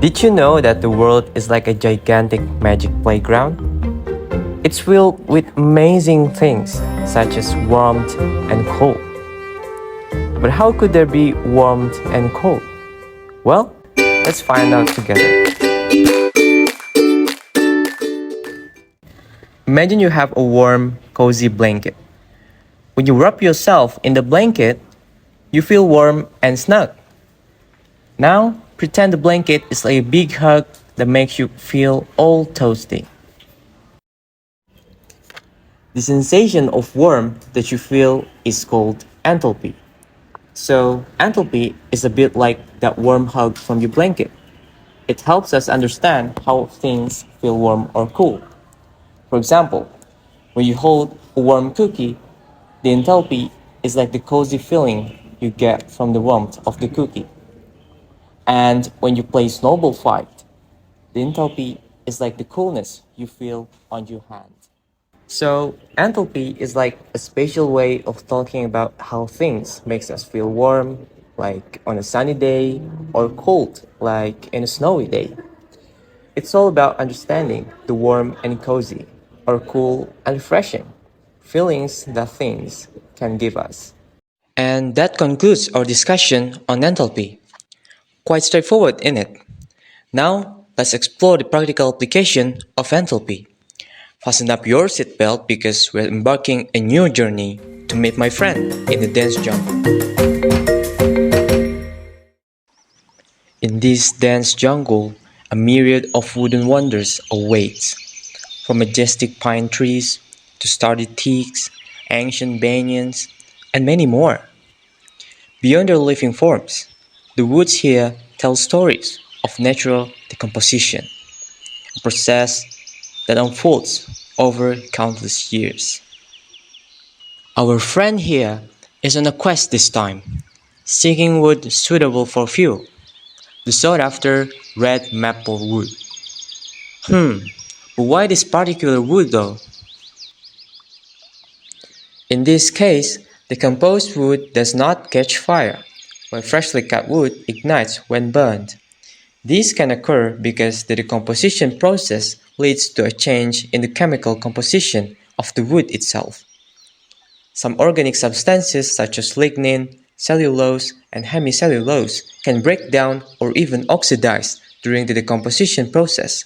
Did you know that the world is like a gigantic magic playground? It's filled with amazing things such as warmth and cold. But how could there be warmth and cold? Well, let's find out together. Imagine you have a warm, cozy blanket. When you wrap yourself in the blanket, you feel warm and snug. Now, pretend the blanket is like a big hug that makes you feel all toasty. The sensation of warmth that you feel is called enthalpy. So, enthalpy is a bit like that warm hug from your blanket. It helps us understand how things feel warm or cool. For example, when you hold a warm cookie, the enthalpy is like the cozy feeling you get from the warmth of the cookie. And when you play snowball fight, the enthalpy is like the coolness you feel on your hand. So, enthalpy is like a special way of talking about how things makes us feel warm, like on a sunny day, or cold, like in a snowy day. It's all about understanding the warm and cozy, or cool and refreshing feelings that things can give us. And that concludes our discussion on enthalpy. Quite straightforward, isn't it? Now, let's explore the practical application of enthalpy. Fasten up your seatbelt because we're embarking a new journey to meet my friend in the dense jungle. In this dense jungle, a myriad of wooden wonders awaits. From majestic pine trees to sturdy teaks, ancient banyans, and many more. Beyond their living forms, the woods here tell stories of natural decomposition, a process that unfolds over countless years. Our friend here is on a quest this time, seeking wood suitable for fuel, the sought-after red maple wood. But why this particular wood though? In this case, decomposed wood does not catch fire, while freshly cut wood ignites when burned. This can occur because the decomposition process leads to a change in the chemical composition of the wood itself. Some organic substances such as lignin, cellulose, and hemicellulose can break down or even oxidize during the decomposition process.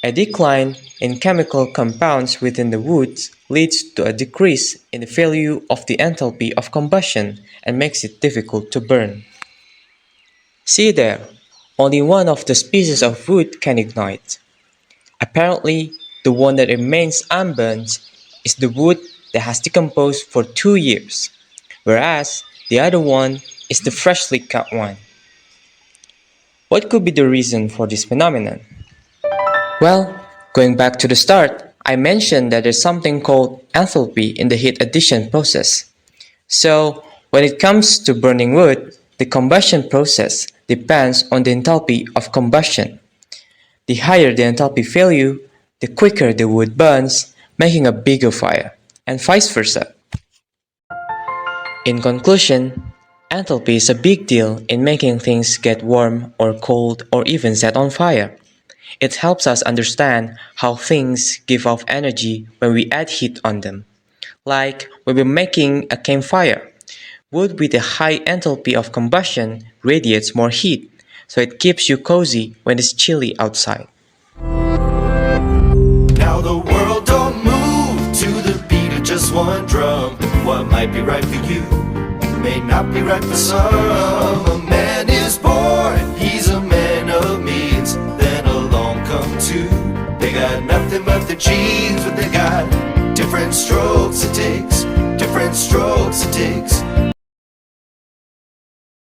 A decline in chemical compounds within the woods leads to a decrease in the value of the enthalpy of combustion and makes it difficult to burn. See there, only one of the species of wood can ignite. Apparently, the one that remains unburned is the wood that has decomposed for 2 years, whereas the other one is the freshly cut one. What could be the reason for this phenomenon? Well, going back to the start, I mentioned that there's something called enthalpy in the heat addition process. So, when it comes to burning wood, the combustion process depends on the enthalpy of combustion. The higher the enthalpy value, the quicker the wood burns, making a bigger fire, and vice versa. In conclusion, enthalpy is a big deal in making things get warm or cold or even set on fire. It helps us understand how things give off energy when we add heat on them. Like when we're making a campfire, wood with a high enthalpy of combustion radiates more heat, so it keeps you cozy when it's chilly outside. Now the world don't move to the beat of just one drum. What might be right for you may not be right for some. A man is born, he's a man of means. Then along come two, they got nothing but the genes, but they got different strokes it takes, different strokes it takes.